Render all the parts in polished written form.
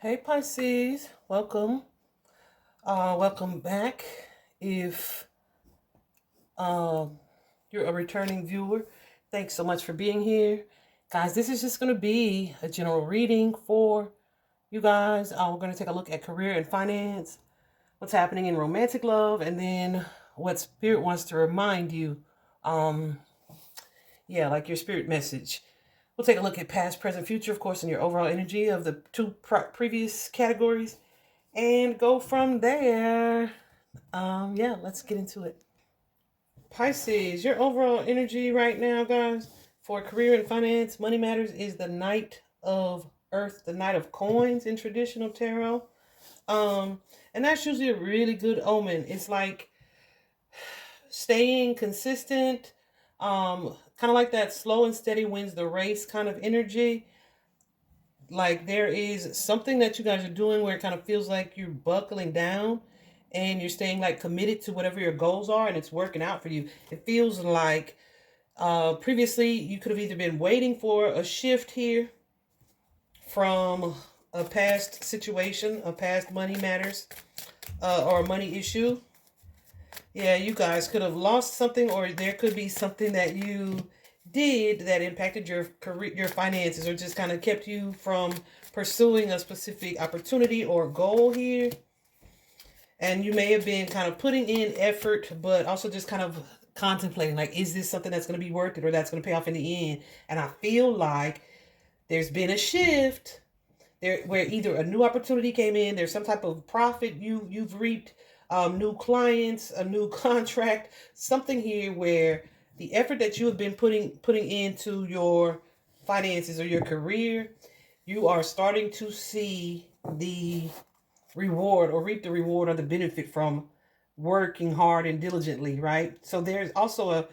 Hey Pisces, welcome. Welcome back. If you're a returning viewer, thanks so much for being here. Guys, this is just going to be a general reading for you guys. We're going to take a look at career and finance, what's happening in romantic love, and then what spirit wants to remind you. Um, like your spirit message. We'll take a look at past, present, future, of course, and your overall energy of the two previous categories and go from there. Let's get into it. Pisces, your overall energy right now, guys, for career and finance, money matters is the Knight of Earth, the Knight of Coins in traditional tarot. And that's usually a really good omen. It's like staying consistent, kind of like that slow and steady wins the race kind of energy. Like there is something that you guys are doing where it kind of feels like you're buckling down and you're staying like committed to whatever your goals are and it's working out for you. It feels like previously you could have either been waiting for a shift here from a past situation, a past money matters, or a money issue. Yeah, you guys could have lost something, or there could be something that you did that impacted your career, your finances, or just kind of kept you from pursuing a specific opportunity or goal here. And you may have been kind of putting in effort, but also just kind of contemplating, like, is this something that's going to be worth it or that's going to pay off in the end? And I feel like there's been a shift there where either a new opportunity came in, there's some type of profit you've reaped, new clients, a new contract, something here where the effort that you have been putting into your finances or your career, you are starting to see the reward or reap the reward or the benefit from working hard and diligently, right? So there's also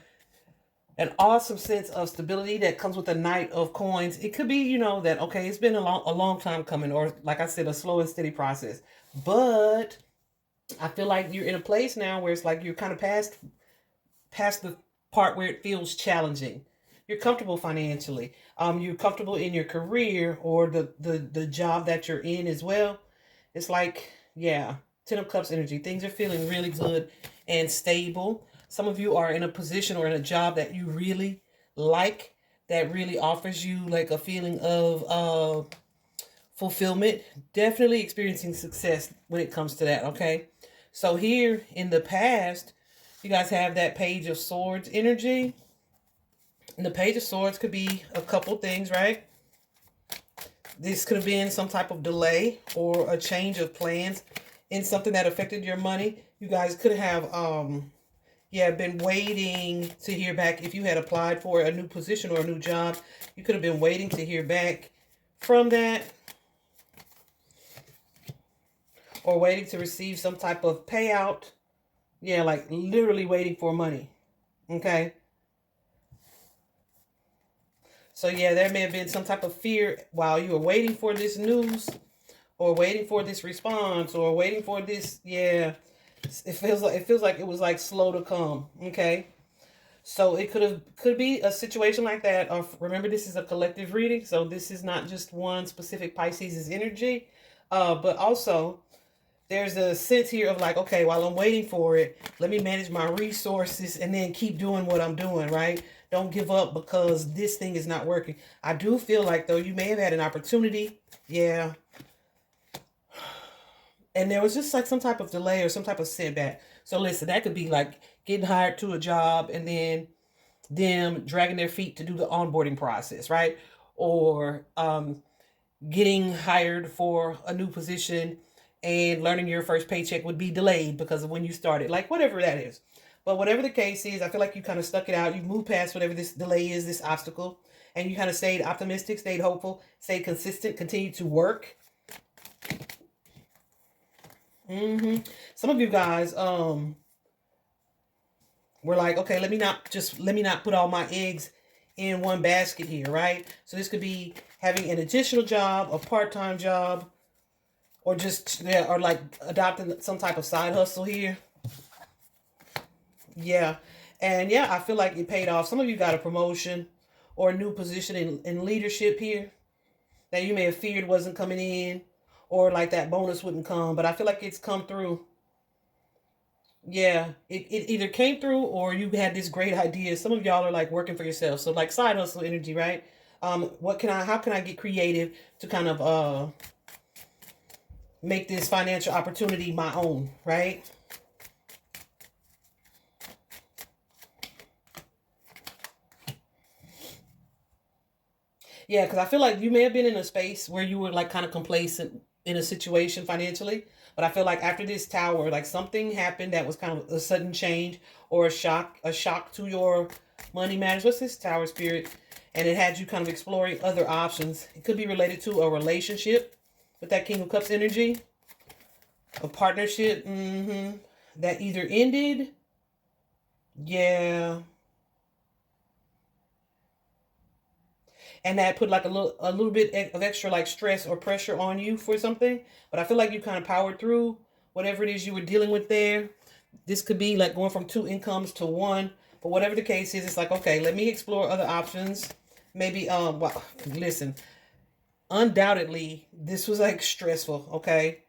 an awesome sense of stability that comes with the Knight of Coins. It could be, that okay, it's been a long time coming, or like I said, a slow and steady process. But I feel like you're in a place now where it's like you're kind of past the part where it feels challenging. You're comfortable financially. You're comfortable in your career or the job that you're in as well. It's like, yeah, Ten of Cups energy. Things are feeling really good and stable. Some of you are in a position or in a job that you really like, that really offers you like a feeling of fulfillment. Definitely experiencing success when it comes to that, okay? So here in the past, you guys have that Page of Swords energy. And the Page of Swords could be a couple things, right? This could have been some type of delay or a change of plans in something that affected your money. You guys could have been waiting to hear back. If you had applied for a new position or a new job, you could have been waiting to hear back from that, or waiting to receive some type of payout. Yeah, like literally waiting for money. Okay. So yeah, there may have been some type of fear while you were waiting for this news or waiting for this response or waiting for this. Yeah, it feels like it was like slow to come. Okay. So it could be a situation like that. Remember, this is a collective reading, so this is not just one specific Pisces' energy, but also there's a sense here of like, okay, while I'm waiting for it, let me manage my resources and then keep doing what I'm doing, right? Don't give up because this thing is not working. I do feel like, though, you may have had an opportunity. Yeah. And there was just like some type of delay or some type of setback. So listen, that could be like getting hired to a job and then them dragging their feet to do the onboarding process, right? Or getting hired for a new position and learning your first paycheck would be delayed because of when you started, like whatever that is. But whatever the case is, I feel like you kind of stuck it out. You moved past whatever this delay is, this obstacle, and you kind of stayed optimistic, stayed hopeful, stayed consistent, continued to work. Some of you guys were like, okay, let me not put all my eggs in one basket here, right? So this could be having an additional job, a part-time job, or just, yeah, or like adopting some type of side hustle here. Yeah. And yeah, I feel like it paid off. Some of you got a promotion or a new position in leadership here that you may have feared wasn't coming in, or like that bonus wouldn't come, but I feel like it's come through. Yeah, it either came through or you had this great idea. Some of y'all are like working for yourself. So like side hustle energy, right? How can I get creative to kind of make this financial opportunity my own, right? Yeah, because I feel like you may have been in a space where you were like kind of complacent in a situation financially. But I feel like after this tower, like something happened that was kind of a sudden change or a shock to your money matters. What's this tower spirit? And it had you kind of exploring other options. It could be related to a relationship with that King of Cups energy, a partnership that either ended. Yeah. And that put like a little bit of extra like stress or pressure on you for something. But I feel like you kind of powered through whatever it is you were dealing with there. This could be like going from two incomes to one. But whatever the case is, it's like, okay, let me explore other options. Maybe well, listen, undoubtedly this was like stressful, okay?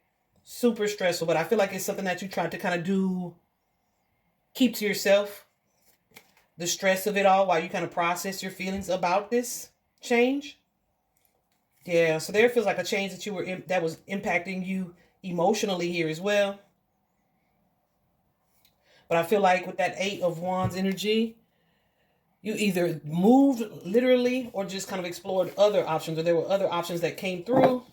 Super stressful, but I feel like it's something that you tried to kind of do, keep to yourself, the stress of it all while you kind of process your feelings about this change. Yeah, so there feels like a change that that was impacting you emotionally here as well. But I feel like with that 8 of Wands energy, you either moved literally or just kind of explored other options, or there were other options that came through,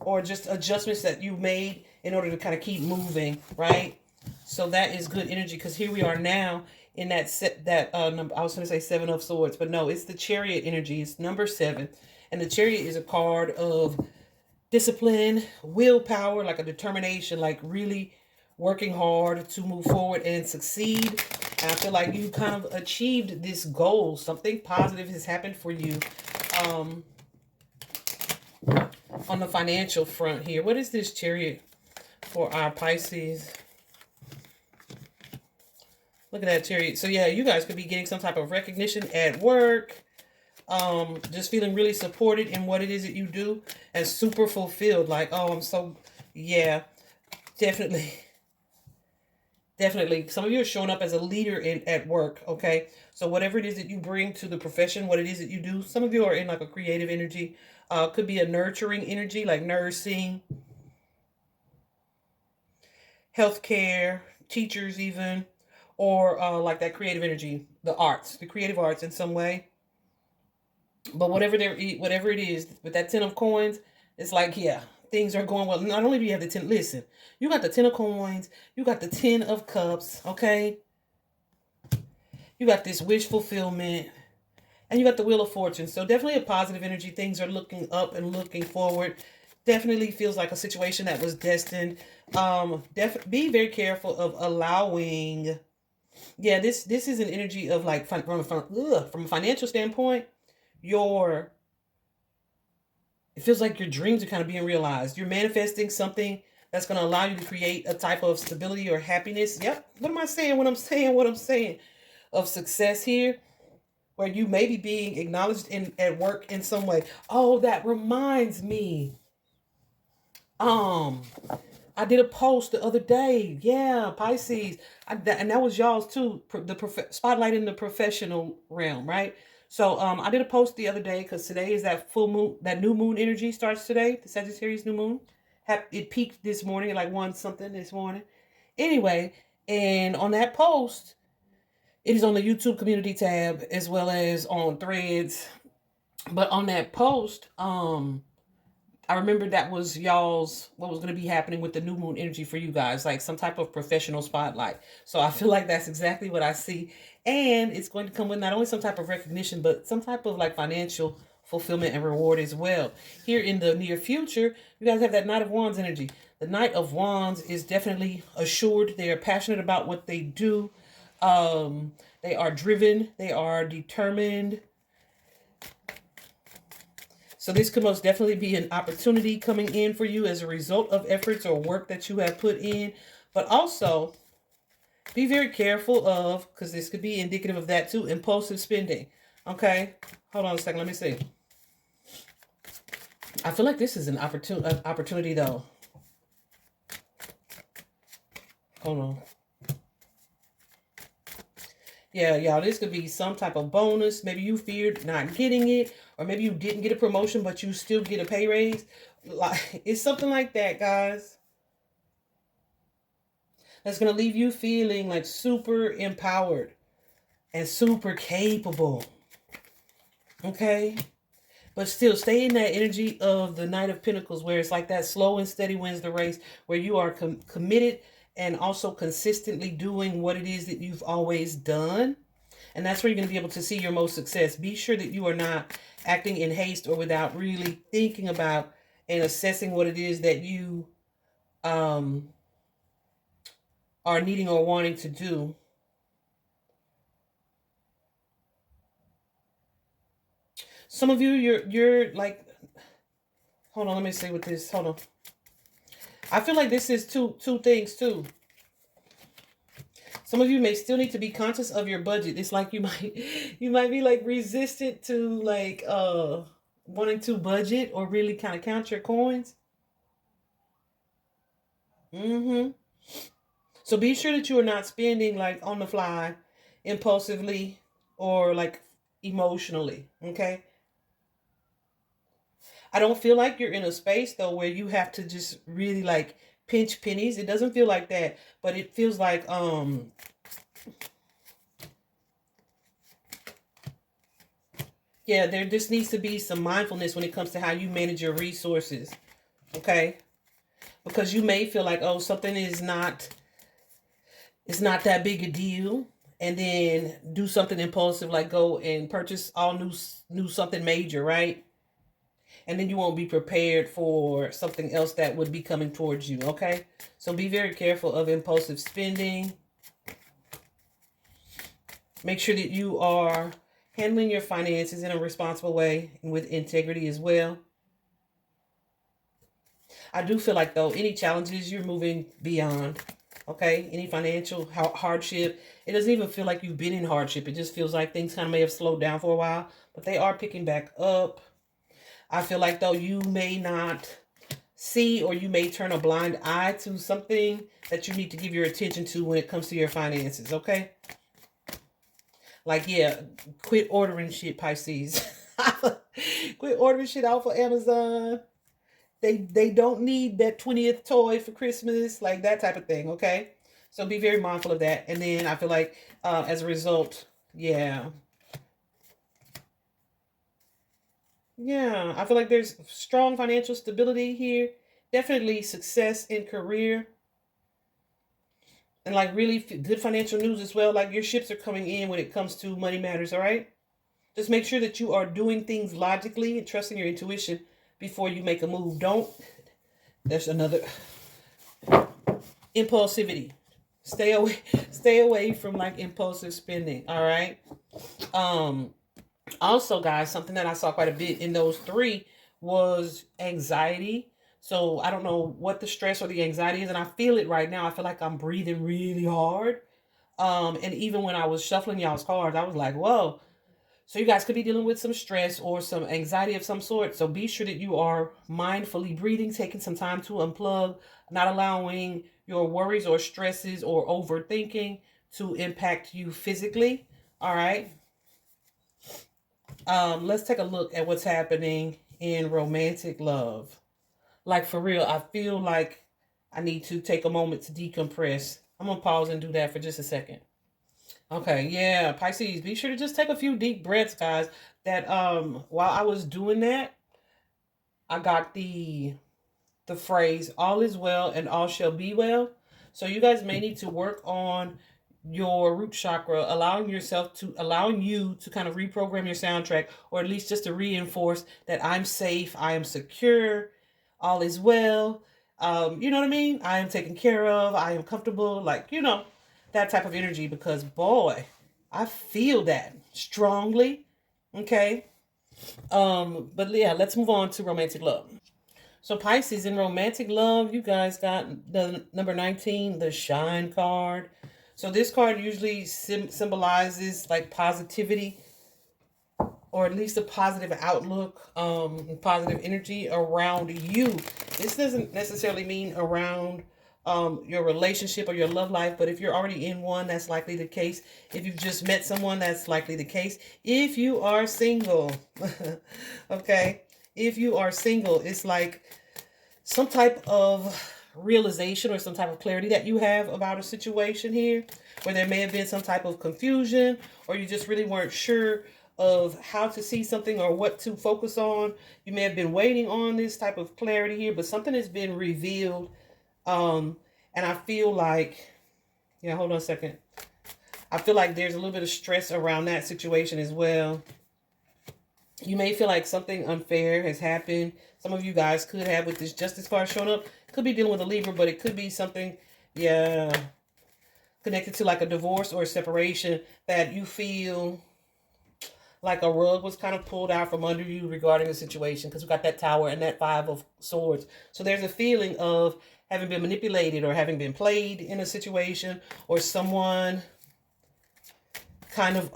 or just adjustments that you made in order to kind of keep moving, right? So that is good energy, because here we are now in that number. I was going to say 7 of Swords, but no, it's the Chariot energy. It's number 7, and the Chariot is a card of discipline, willpower, like a determination, like really working hard to move forward and succeed. And I feel like you kind of achieved this goal. Something positive has happened for you on the financial front here. What is this Chariot for our Pisces? Look at that Chariot. So yeah, you guys could be getting some type of recognition at work. Just feeling really supported in what it is that you do, and super fulfilled. Like, oh, I'm so, yeah, definitely. Definitely. Some of you are showing up as a leader at work, okay? So whatever it is that you bring to the profession, what it is that you do, some of you are in like a creative energy. Could be a nurturing energy, like nursing, healthcare, teachers even, or like that creative energy, the arts, the creative arts in some way. But whatever it is, with that 10 of Coins, it's like, yeah, things are going well. Not only do you have the 10, listen, you got the 10 of Coins, you got the 10 of Cups, okay? You got this wish fulfillment, and you got the Wheel of Fortune. So definitely a positive energy. Things are looking up and looking forward. Definitely feels like a situation that was destined. Be very careful of allowing. Yeah, this is an energy of like from a financial standpoint. Your It feels like your dreams are kind of being realized. You're manifesting something that's going to allow you to create a type of stability or happiness. Yep. What am I saying? What I'm saying? What I'm saying of success here, where you may be being acknowledged at work in some way. Oh, that reminds me. Um, I did a post the other day. Yeah, Pisces. And that was y'all's too. Spotlight in the professional realm, right? So I did a post the other day because today is that full moon, that new moon energy starts today. The Sagittarius new moon. It peaked this morning at like 1 something this morning. Anyway, and on that post, it is on the YouTube community tab as well as on Threads. But on that post, I remember that was y'all's, what was going to be happening with the new moon energy for you guys, like some type of professional spotlight. So I feel like that's exactly what I see. And it's going to come with not only some type of recognition, but some type of like financial fulfillment and reward as well. Here in the near future, you guys have that Knight of Wands energy. The Knight of Wands is definitely assured. They are passionate about what they do. They are driven. They are determined. So this could most definitely be an opportunity coming in for you as a result of efforts or work that you have put in. But also, be very careful of, because this could be indicative of that too, impulsive spending. Okay? Hold on a second. Let me see. I feel like this is an opportunity though. Hold on. Yeah, y'all, this could be some type of bonus. Maybe you feared not getting it, or maybe you didn't get a promotion, but you still get a pay raise. Like, it's something like that, guys. That's going to leave you feeling like super empowered and super capable. Okay? But still, stay in that energy of the Knight of Pentacles, where it's like that slow and steady wins the race, where you are committed and also consistently doing what it is that you've always done. And that's where you're going to be able to see your most success. Be sure that you are not acting in haste or without really thinking about and assessing what it is that you are needing or wanting to do. Some of you, you're like, hold on, let me see what this, hold on. I feel like this is two things too. Some of you may still need to be conscious of your budget. It's like you might be like resistant to like wanting to budget or really kind of count your coins. So be sure that you are not spending like on the fly, impulsively, or like emotionally. Okay. I don't feel like you're in a space though where you have to just really like pinch pennies. It doesn't feel like that, but it feels like yeah, there just needs to be some mindfulness when it comes to how you manage your resources. Okay? Because you may feel like, oh, something is not, it's not that big a deal, and then do something impulsive like go and purchase all new something major, right? And then you won't be prepared for something else that would be coming towards you. Okay, so be very careful of impulsive spending. Make sure that you are handling your finances in a responsible way and with integrity as well. I do feel like though any challenges you're moving beyond. Okay, any financial hardship, it doesn't even feel like you've been in hardship. It just feels like things kind of may have slowed down for a while, but they are picking back up. I feel like though you may not see, or you may turn a blind eye to something that you need to give your attention to when it comes to your finances. Okay, like, yeah, quit ordering shit, Pisces. Quit ordering shit off of Amazon. They don't need that 20th toy for Christmas, like that type of thing, okay? So be very mindful of that. And then I feel like as a result, yeah. Yeah, I feel like there's strong financial stability here. Definitely success in career. And like really good financial news as well. Like your ships are coming in when it comes to money matters, all right? Just make sure that you are doing things logically and trusting your intuition before you make a move. Don't, there's another impulsivity. Stay away from like impulsive spending, all right? Also, guys, something that I saw quite a bit in those three was anxiety. So I don't know what the stress or the anxiety is, and I feel it right now. I feel like I'm breathing really hard. And even when I was shuffling y'all's cards, I was like, whoa. So you guys could be dealing with some stress or some anxiety of some sort. So be sure that you are mindfully breathing, taking some time to unplug, not allowing your worries or stresses or overthinking to impact you physically. All right. Let's take a look at what's happening in romantic love. Like for real, I feel like I need to take a moment to decompress. I'm gonna pause and do that for just a second. Okay, yeah, Pisces, be sure to just take a few deep breaths, guys. That while I was doing that, I got the phrase all is well and all shall be well. So you guys may need to work on your root chakra, allowing you to kind of reprogram your soundtrack, or at least just to reinforce that I'm safe, I am secure, all is well. You know what I mean? I am taken care of, I am comfortable, like, that type of energy, because boy, I feel that strongly. Okay. But yeah, let's move on to romantic love. So Pisces, in romantic love, you guys got the number 19, the Shine card. So this card usually symbolizes like positivity, or at least a positive outlook, positive energy around you. This doesn't necessarily mean around your relationship or your love life. But if you're already in one, that's likely the case. If you've just met someone, that's likely the case. If you are single, okay, if you are single, it's like some type of realization or some type of clarity that you have about a situation here, where there may have been some type of confusion, or you just really weren't sure of how to see something or what to focus on. You may have been waiting on this type of clarity here, but something has been revealed. And I feel like, yeah, hold on a second. I feel like there's a little bit of stress around that situation as well. You may feel like something unfair has happened. Some of you guys could have, with this Justice card showing up, could be dealing with a Libra, but it could be something, yeah, connected to like a divorce or a separation, that you feel like a rug was kind of pulled out from under you regarding the situation, because we got that Tower and that Five of Swords. So there's a feeling of having been manipulated or having been played in a situation, or someone kind of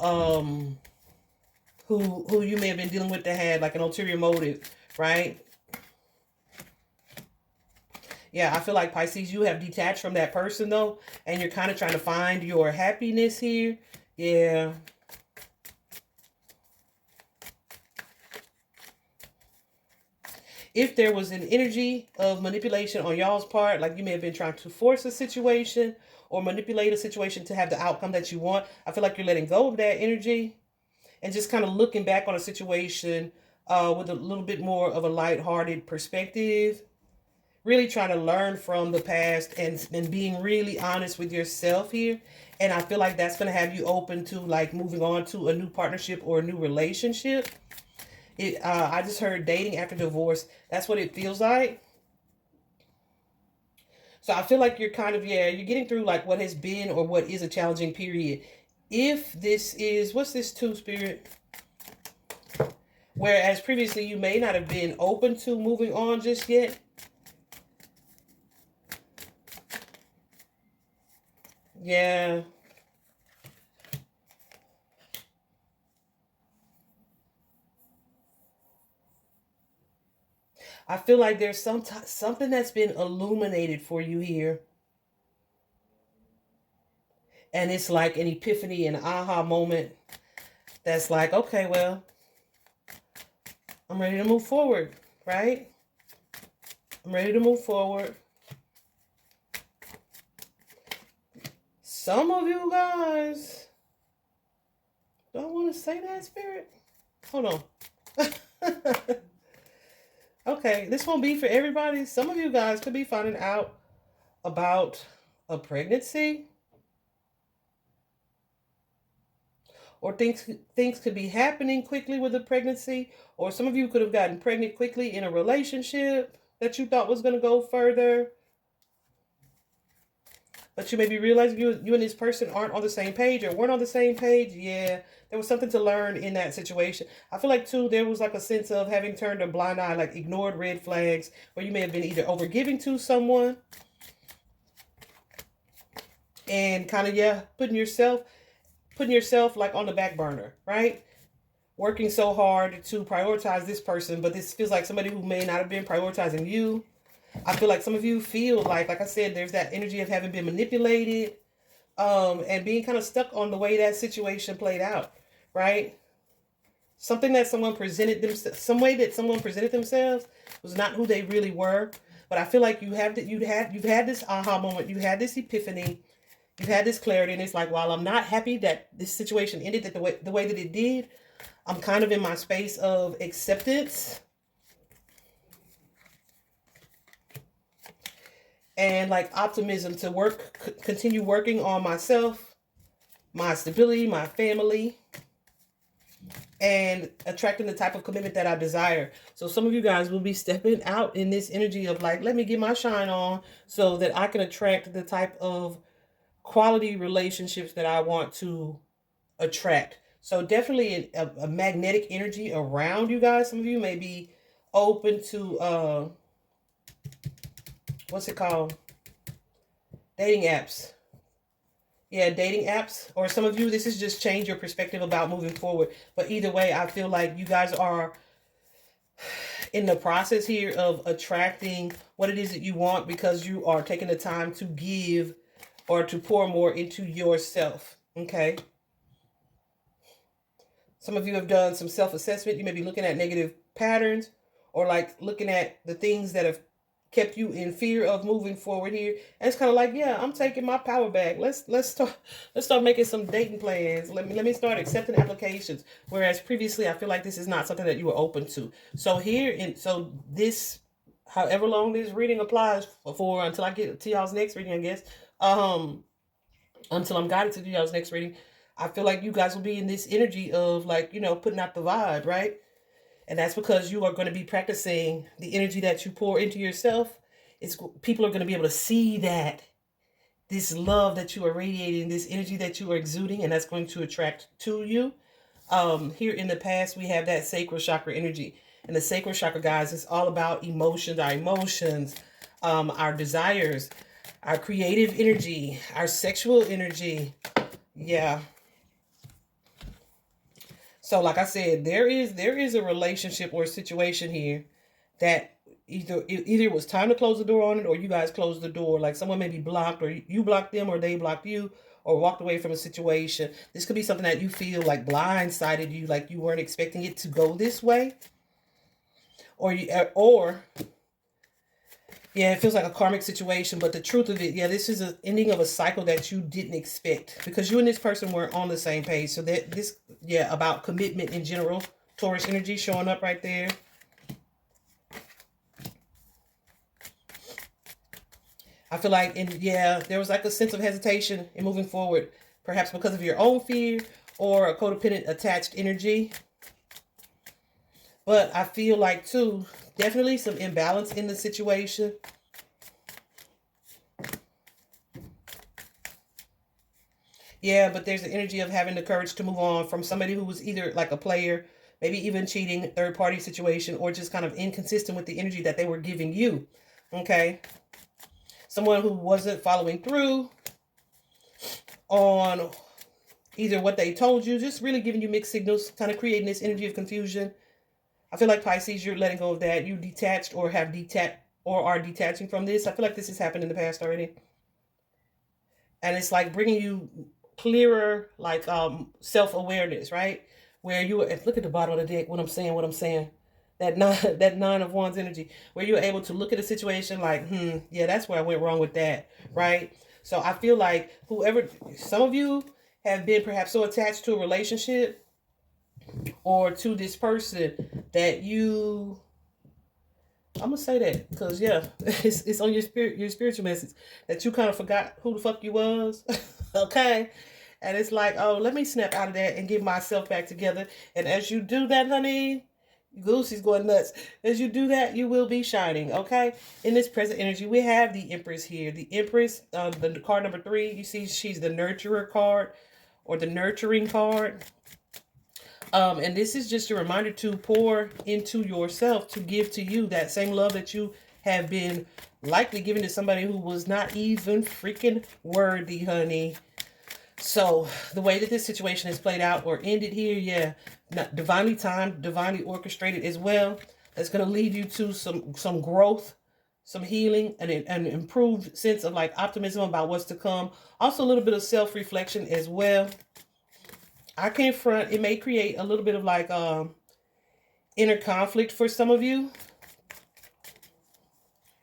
who you may have been dealing with that had like an ulterior motive, right? Yeah, I feel like, Pisces, you have detached from that person though, and you're kind of trying to find your happiness here. Yeah. If there was an energy of manipulation on y'all's part, like you may have been trying to force a situation or manipulate a situation to have the outcome that you want, I feel like you're letting go of that energy and just kind of looking back on a situation with a little bit more of a lighthearted perspective. Really trying to learn from the past and being really honest with yourself here. And I feel like that's going to have you open to like moving on to a new partnership or a new relationship. I just heard dating after divorce. That's what it feels like. So I feel like you're kind of, yeah, you're getting through like what has been or what is a challenging period. If this is, what's this two, Spirit? Whereas previously you may not have been open to moving on just yet. Yeah. I feel like there's something that's been illuminated for you here. And it's like an epiphany, an aha moment that's like, okay, well, I'm ready to move forward, right? I'm ready to move forward. Some of you guys don't want to say that, Spirit. Hold on. Okay, this won't be for everybody. Some of you guys could be finding out about a pregnancy, or things could be happening quickly with a pregnancy, or some of you could have gotten pregnant quickly in a relationship that you thought was going to go further. But you may be realizing you and this person aren't on the same page or weren't on the same page. Yeah, there was something to learn in that situation. I feel like, too, there was like a sense of having turned a blind eye, like ignored red flags, where you may have been either overgiving to someone and kind of, yeah, putting yourself like on the back burner, right? Working so hard to prioritize this person, but this feels like somebody who may not have been prioritizing you. I feel like some of you feel like I said, there's that energy of having been manipulated, and being kind of stuck on the way that situation played out, right? Something that someone presented themselves, some way that someone presented themselves was not who they really were. But I feel like you've had this aha moment, you had this epiphany, you've had this clarity, and it's like, while I'm not happy that this situation ended the way that it did, I'm kind of in my space of acceptance and like optimism to continue working on myself, my stability, my family, and attracting the type of commitment that I desire. So some of you guys will be stepping out in this energy of like, let me get my shine on so that I can attract the type of quality relationships that I want to attract. So definitely a magnetic energy around you guys. Some of you may be open to what's it called? Dating apps. Yeah, dating apps. Or some of you, this has just changed your perspective about moving forward. But either way, I feel like you guys are in the process here of attracting what it is that you want, because you are taking the time to give or to pour more into yourself. Okay. Some of you have done some self-assessment. You may be looking at negative patterns, or like looking at the things that have kept you in fear of moving forward here. And it's kind of like, yeah, I'm taking my power back. Let's start making some dating plans. Let me start accepting applications. Whereas previously, I feel like this is not something that you were open to. So this, however long this reading applies for until I get to y'all's next reading, I guess. Until I'm guided to do y'all's next reading, I feel like you guys will be in this energy of like, putting out the vibe, right? And that's because you are going to be practicing the energy that you pour into yourself. People are going to be able to see that this love that you are radiating, this energy that you are exuding, and that's going to attract to you. Here in the past, we have that sacral chakra energy. And the sacral chakra, guys, is all about emotions, our desires, our creative energy, our sexual energy. Yeah. So like I said, there is a relationship or a situation here that either it was time to close the door on it, or you guys closed the door. Like someone may be blocked, or you blocked them, or they blocked you, or walked away from a situation. This could be something that you feel like blindsided you, like you weren't expecting it to go this way. Or yeah, it feels like a karmic situation, but the truth of it, yeah, this is an ending of a cycle that you didn't expect, because you and this person weren't on the same page. So about commitment in general, Taurus energy showing up right there. I feel like, there was like a sense of hesitation in moving forward, perhaps because of your own fear or a codependent attached energy. But I feel like, too, definitely some imbalance in the situation. Yeah, but there's the energy of having the courage to move on from somebody who was either like a player, maybe even cheating, third-party situation, or just kind of inconsistent with the energy that they were giving you. Okay? Someone who wasn't following through on either what they told you, just really giving you mixed signals, kind of creating this energy of confusion. I feel like, Pisces, you're letting go of that. You detached or are detaching from this. I feel like this has happened in the past already. And it's like bringing you clearer, like self-awareness, right? Where look at the bottom of the deck, what I'm saying. That nine of wands energy, where you're able to look at a situation like, yeah, that's where I went wrong with that, right? So I feel like some of you have been perhaps so attached to a relationship or to this person that I'm gonna say that because it's on your spiritual message, that you kind of forgot who the fuck you was. Okay, and it's like, oh, let me snap out of that and get myself back together. And as you do that, honey, Goosey's going nuts. As you do that, you will be shining. Okay, in this present energy, we have the Empress here. The Empress, the card number 3. You see, she's the nurturer card, or the nurturing card. And this is just a reminder to pour into yourself, to give to you that same love that you have been likely giving to somebody who was not even freaking worthy, honey. So the way that this situation is played out or ended here, not divinely timed, divinely orchestrated as well. That's going to lead you to some growth, some healing, and an improved sense of like optimism about what's to come. Also a little bit of self-reflection as well. I can't front. It may create a little bit of like inner conflict for some of you,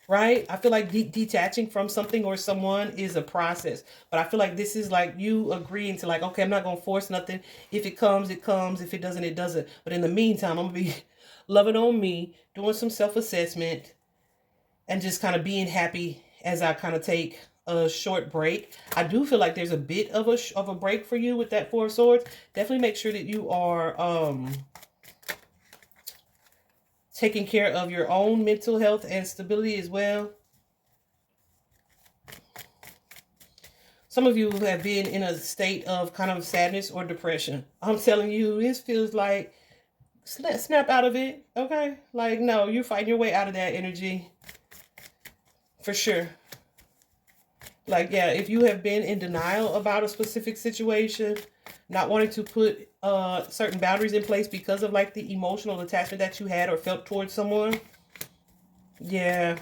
right? I feel like detaching from something or someone is a process, but I feel like this is like you agreeing to like, okay, I'm not going to force nothing. If it comes, it comes. If it doesn't, it doesn't. But in the meantime, I'm going to be loving on me, doing some self-assessment, and just kind of being happy as I kind of take a short break. I do feel like there's a bit of a break for you with that 4 of Swords. Definitely make sure that you are taking care of your own mental health and stability as well. Some of you have been in a state of kind of sadness or depression. I'm telling you, this feels like snap out of it, okay? Like, no, you're fighting your way out of that energy for sure. Like, yeah, if you have been in denial about a specific situation, not wanting to put certain boundaries in place because of like the emotional attachment that you had or felt towards someone. Yeah.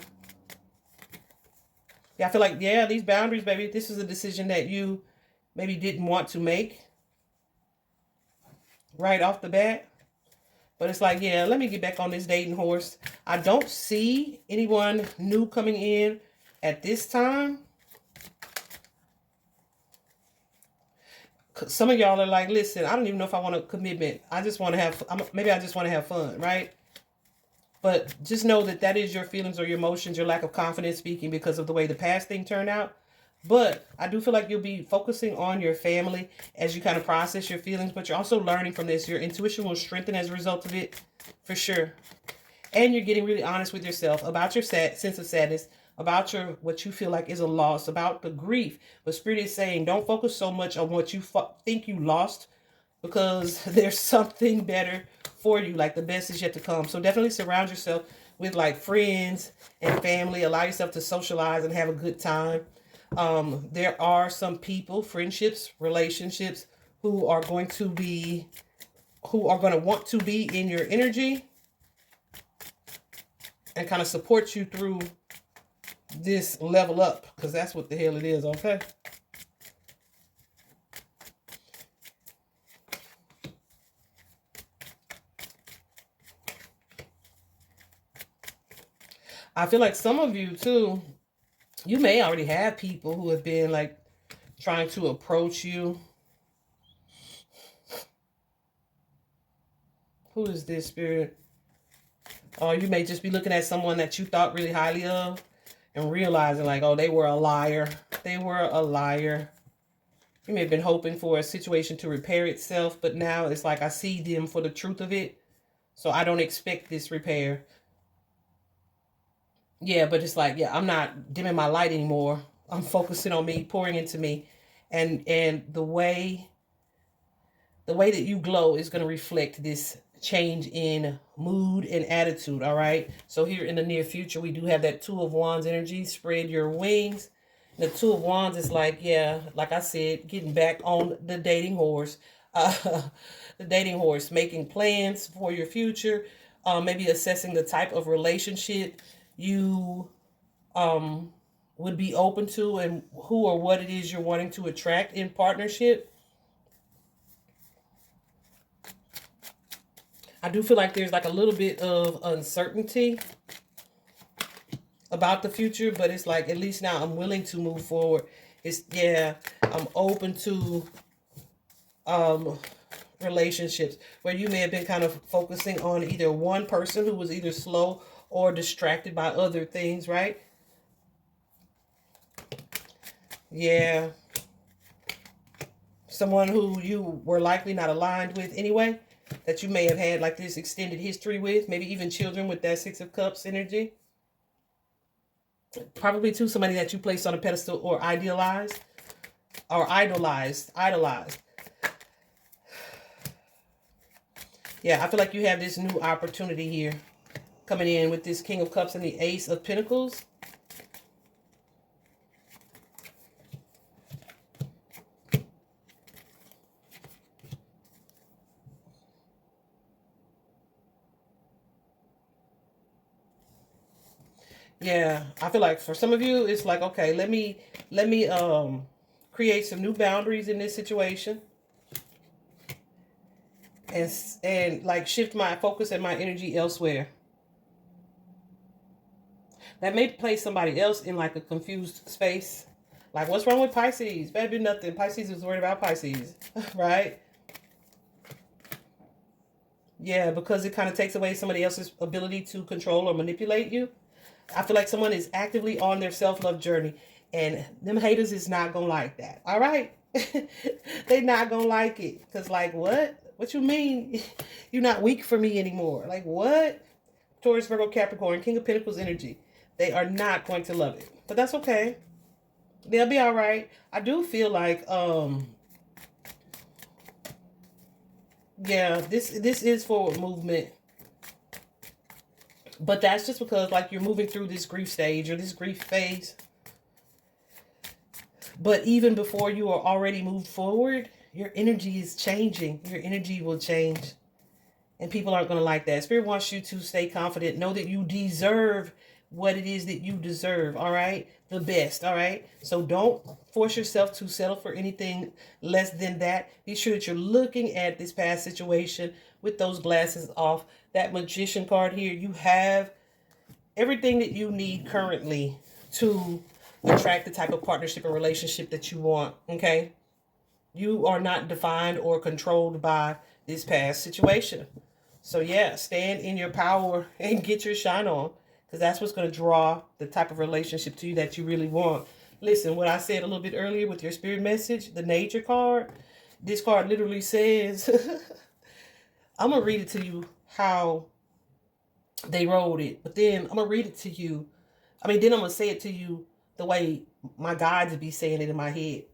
Yeah, I feel like, yeah, these boundaries, baby, this is a decision that you maybe didn't want to make right off the bat. But it's like, yeah, let me get back on this dating horse. I don't see anyone new coming in at this time. Some of y'all are like, listen, I don't even know if I want a commitment. I just want to have, maybe I just want to have fun, right? But just know that that is your feelings or your emotions, your lack of confidence speaking because of the way the past thing turned out. But I do feel like you'll be focusing on your family as you kind of process your feelings, but you're also learning from this. Your intuition will strengthen as a result of it, for sure. And you're getting really honest with yourself about your sense of sadness, about your what you feel like is a loss, about the grief. But Spirit is saying, don't focus so much on what you think you lost, because there's something better for you. Like the best is yet to come. So definitely surround yourself with like friends and family. Allow yourself to socialize and have a good time. There are some people, friendships, relationships who are going to want to be in your energy and kind of support you through this level up, because that's what the hell it is, okay? I feel like some of you too, you may already have people who have been like trying to approach you. Who is this, Spirit? Or you may just be looking at someone that you thought really highly of and realizing like, oh, they were a liar. They were a liar. You may have been hoping for a situation to repair itself, but now it's like I see them for the truth of it. So I don't expect this repair. Yeah, but it's like, yeah, I'm not dimming my light anymore. I'm focusing on me, pouring into me. And the way that you glow is going to reflect this change in mood and attitude, all right? So here in the near future, we do have that Two of Wands energy. Spread your wings. The Two of Wands is like, yeah, like I said, getting back on the dating horse. The dating horse, making plans for your future, maybe assessing the type of relationship you would be open to and who or what it is you're wanting to attract in partnership. I do feel like there's like a little bit of uncertainty about the future, but it's like, at least now I'm willing to move forward. It's, yeah, I'm open to relationships where you may have been kind of focusing on either one person who was either slow or distracted by other things, right? Yeah. Someone who you were likely not aligned with anyway, that you may have had like this extended history with, maybe even children with that Six of Cups energy. Probably too somebody that you placed on a pedestal or idolized. Yeah, I feel like you have this new opportunity here coming in with this King of Cups and the Ace of Pentacles. Yeah, I feel like for some of you, it's like, okay, let me create some new boundaries in this situation. And like shift my focus and my energy elsewhere. That may place somebody else in like a confused space. Like, what's wrong with Pisces? Better be nothing. Pisces is worried about Pisces, right? Yeah, because it kind of takes away somebody else's ability to control or manipulate you. I feel like someone is actively on their self-love journey, and them haters is not going to like that. All right? They not going to like it. Because like, what? What you mean you're not weak for me anymore? Like, what? Taurus, Virgo, Capricorn, King of Pentacles energy. They are not going to love it. But that's okay. They'll be all right. I do feel like, yeah, this is forward movement. But that's just because, like, you're moving through this grief stage or this grief phase. But even before you are already moved forward, your energy is changing. Your energy will change. And people aren't going to like that. Spirit wants you to stay confident. Know that you deserve what it is that you deserve, all right? The best, all right? So don't force yourself to settle for anything less than that. Be sure that you're looking at this past situation with those glasses off. That Magician card here, you have everything that you need currently to attract the type of partnership and relationship that you want, okay? You are not defined or controlled by this past situation. So yeah, stand in your power and get your shine on, because that's what's going to draw the type of relationship to you that you really want. Listen, what I said a little bit earlier with your spirit message, the nature card, this card literally says, I'm going to read it to you how they wrote it, but then I'm going to read it to you. Then I'm going to say it to you the way my guides be saying it in my head.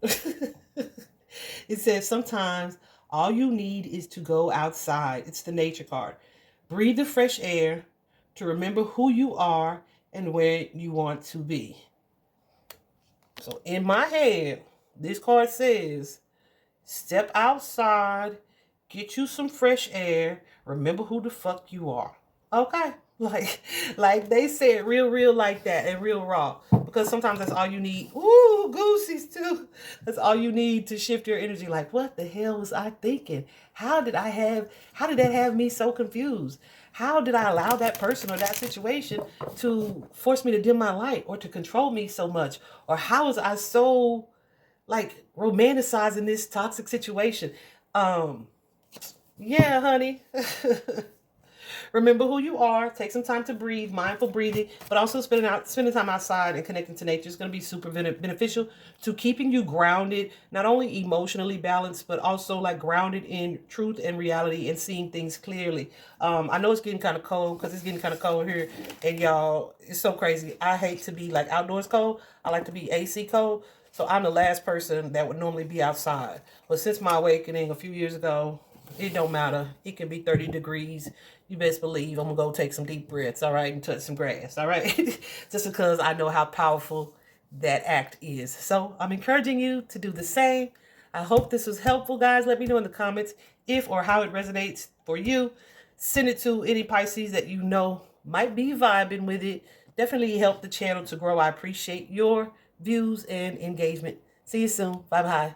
It says, sometimes all you need is to go outside. It's the nature card. Breathe the fresh air to remember who you are and where you want to be. So in my head, this card says, step outside, get you some fresh air, remember who the fuck you are. Okay? Like they said real like that and real raw. Because sometimes that's all you need. Ooh, goosies too. That's all you need to shift your energy. Like, what the hell was I thinking? How did that have me so confused? How did I allow that person or that situation to force me to dim my light or to control me so much? Or how was I so romanticizing this toxic situation? Yeah, honey. Remember who you are. Take some time to breathe, mindful breathing, but also spending time outside and connecting to nature is going to be super beneficial to keeping you grounded, not only emotionally balanced, but also grounded in truth and reality and seeing things clearly. I know it's getting kind of cold because it's getting kind of cold here, and y'all, it's so crazy. I hate to be outdoors cold. I like to be AC cold. So I'm the last person that would normally be outside. But since my awakening a few years ago, it don't matter. It can be 30 degrees. You best believe I'm going to go take some deep breaths, all right, and touch some grass, all right? Just because I know how powerful that act is. So I'm encouraging you to do the same. I hope this was helpful, guys. Let me know in the comments if or how it resonates for you. Send it to any Pisces that you know might be vibing with it. Definitely help the channel to grow. I appreciate your views and engagement. See you soon. Bye-bye.